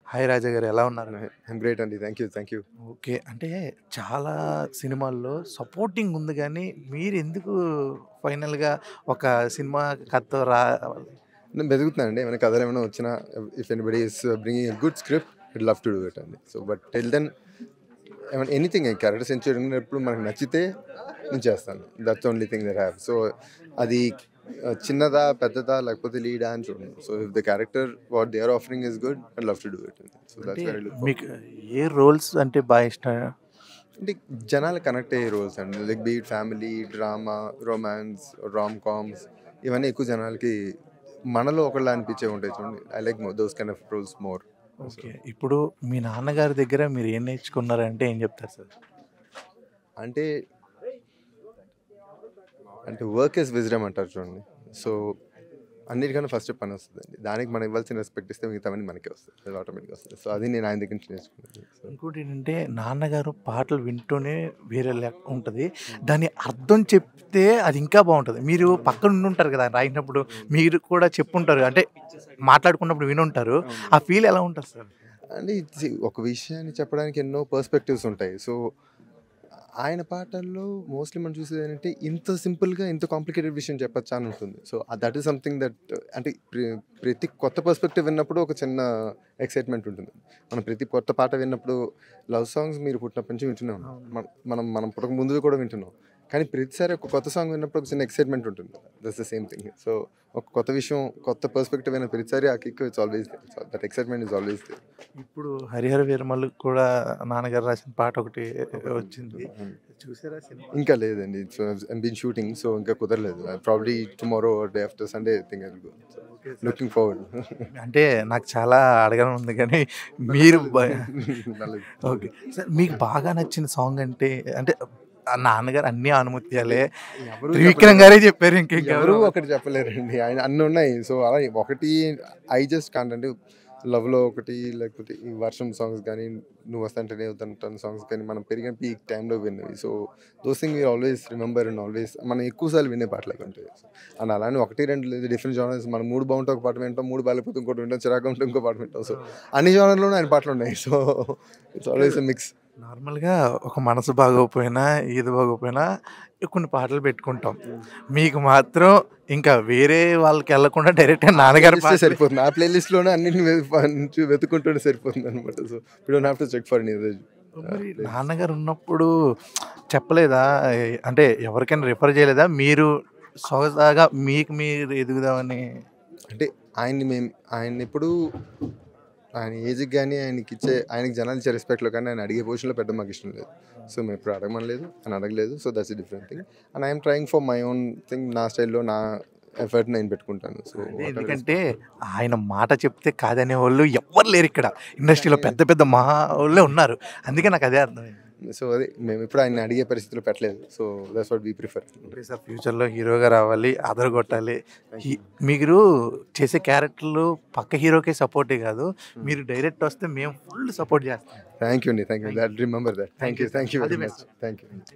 Hi రాజా గారు ఎలా ఉన్నారు? ఐఎమ్ గ్రేట్ అండి. Thank you. ఓకే. అంటే చాలా సినిమాల్లో సపోర్టింగ్ ఉంది గానీ, మీరెందుకు ఫైనల్‌గా ఒక సినిమా కథతో నేను వెతుకుతున్నానండి. ఏమైనా కథలేమైనా వచ్చినా if anybody is bringing a good script I'd love to do it అండి. సో బట్ టిల్ దెన్ ఏమైనా ఎనీథింగ్ క్యారెక్టర్ సెంచురీ ఉన్నప్పుడు మనకు నచ్చితే నేను చేస్తాను. That's only thing that I have. So అది చిన్నదా, పెద్దదా లేకపోతే లీడా అని చూడను. So if the character what they are offering is good I'd love to do it. So అంటే that's where I look for. మీకు ఏ రోల్స్ అంటే బాగా ఇష్టం? అంటే జనాలు కనెక్ట్ అయ్యే రోల్స్ అండి. Like beat family, drama, romance, rom coms ఇవన్నీ ఎక్కువ జనాలకి మనలో ఒకళ్ళ అనిపించే ఉంటాయి చూడండి. I like those kind of roles more. Okay. ఇప్పుడు మీ నాన్నగారి దగ్గర మీరు ఏం నేర్చుకున్నారంటే ఏం చెప్తారు సార్? అంటే అంటే వర్క్ ఇస్ విజ్డమ్ అంటారు చూడండి. సో అన్నిటికన్నా ఫస్ట్ పని వస్తుందండి. దానికి మనం ఇవ్వాల్సిన రెస్పెక్ట్ ఇస్తే మిగతావన్నీ మనకే వస్తుంది. అది ఆటోమేటిక్గా వస్తుంది. సో అది నేను ఆయన దగ్గర నుంచి నేర్చుకున్నాను. సో ఇంకోటి ఏంటంటే నాన్నగారు పాటలు వింటూనే వేరే ఉంటది. దాని అర్థం చెప్తే అది ఇంకా బావుంటది. మీరు పక్కన ఉండుంటారు కదా! రాయినప్పుడు మీరు కూడా చెప్పుంటారు. అంటే మాట్లాడుకున్నప్పుడు వినుంటారు. ఆ ఫీల్ ఎలా ఉంటది సార్? అంటే ఒక విషయాన్ని చెప్పడానికి ఎన్నో పర్స్పెక్టివ్స్ ఉంటాయి. సో ఆయన పాటల్లో మోస్ట్లీ మనం చూసేది ఏంటంటే ఇంత సింపుల్గా ఇంత కాంప్లికేటెడ్ విషయం చెప్పచ్చా అని ఉంటుంది. So that is something that అంటే ప్రతి కొత్త పర్స్పెక్టివ్ విన్నప్పుడు ఒక చిన్న ఎక్సైట్మెంట్ ఉంటుంది. మనం ప్రతి కొత్త పాట విన్నప్పుడు లవ్ సాంగ్స్ మీరు పుట్టినప్పటి నుంచి వింటూనే ఉన్నాం. మనం మనం పుట్టక ముందు కూడా వింటున్నాం. కానీ ప్రతిసారి ఒక కొత్త సాంగ్ విన్నప్పుడు ఒక చిన్న ఎక్సైట్మెంట్ ఉంటుంది. That's the same thing. So ఒక కొత్త విషయం, కొత్త పర్స్పెక్టివ్ అయిన ప్రతిసారి ఆ kick it's always there. That excitement is always there. ఇప్పుడు 'హరిహర వీరమల్లు' కూడా నాన్నగారు రాసిన పాట ఒకటి వచ్చింది. చూసారా సినిమా? ఇంకా లేదండి. So I'm been shooting. So ఇంకా కుదరలేదు. Probably tomorrow or day after Sunday I think I will go. Looking forward. అంటే నాకు చాలా అడగాలని ఉంది కానీ మీరు ఓకే. సార్ మీకు బాగా నచ్చిన సాంగ్ అంటే అంటే నాన్నగారు అన్నీ ఆనుమత్యాలే. త్రివిక్రమ్ గారే చెప్పారు ఎవరు ఇంకెవరు ఒకటి చెప్పలేరండి. ఆయన అన్ని ఉన్నాయి. సో అలా ఒకటి ఐ జస్ట్ కాంట్ అంటే లవ్లో ఒకటి లేకపోతే ఈ వర్షం సాంగ్స్ కానీ, నువ్వు వస్తాంటేనే వద్దంటాను సాంగ్స్ కానీ మనం పెరిగిన పీక్ టైంలో విన్నవి. So those thing we always remember and always మనం ఎక్కువసార్లు వినే పాటలు ఉంటాయి. అండ్ అలానే ఒకటి రెండు లేదు డిఫరెంట్ జానర్స్. మనం మూడు బాగుంటే ఒక పాట వింటాం, మూడు బాగాలేకపోతే ఇంకోటి వింటాం, చిరాకు ఉంటే ఇంకో పాట వింటాం. సో అన్ని జానర్లోనే ఆయన పాటలు ఉన్నాయి. So it's always a mix. నార్మల్‌గా ఒక మనసు బాగోకపోయినా, ఏది బాగోకపోయినా కొన్ని పాటలు పెట్టుకుంటాం. మీకు మాత్రం ఇంకా వేరే వాళ్ళకెళ్ళకుండా డైరెక్ట్‌గా నాన్నగారి ఇస్తే సరిపోతుంది. ఆ ప్లే లిస్ట్‌లోనే అన్నిటిని వెతుక్కుంటూనే సరిపోతుందనమాట. So we don't have to check for any other మరి నాన్నగారు ఉన్నప్పుడు చెప్పలేదా? అంటే ఎవరికైనా రిఫర్ చేయలేదా? మీరు సొగసాగా మీకు మీరు ఎదుగుదామని? అంటే ఆయన్నెప్పుడూ ఆయన ఏజ్‌కి గానీ, ఆయనకి జనాలు ఇచ్చే రెస్పెక్ట్‌లో కానీ ఆయన అడిగే పొజిషన్‌లో పెట్టడం మాకు ఇష్టం లేదు. సో మేము ఎప్పుడు అడగమనలేదు, ఆయన అడగలేదు. So that's a different thing. And I'm trying for my own thing. నా స్టైల్‌లో నా ఎఫర్ట్ నేను పెట్టుకుంటాను. సో ఎందుకంటే ఆయన మాట చెప్తే కాదనేవాళ్ళు ఎవ్వరు లేరిక్కడ. ఇండస్ట్రీలో పెద్ద పెద్ద మహావోళ్ళే ఉన్నారు. అందుకే నాకు అదే అర్థమైంది. సో అదే మేము ఎప్పుడు ఆయన్ని అడిగే పరిస్థితిలో పెట్టలేదు. So that's what we prefer. Okay sir. ఫ్యూచర్‌లో హీరోగా రావాలి, అదరగొట్టాలి. మీరు చేసే క్యారెక్టర్‌లు పక్క హీరోకే సపోర్టే కాదు. మీరు డైరెక్ట్ వస్తే మేము ఫుల్ సపోర్ట్ చేస్తాం. థ్యాంక్ యూ అండి. Thank you. Remember that. Thank you all the very best. Much. Thank you.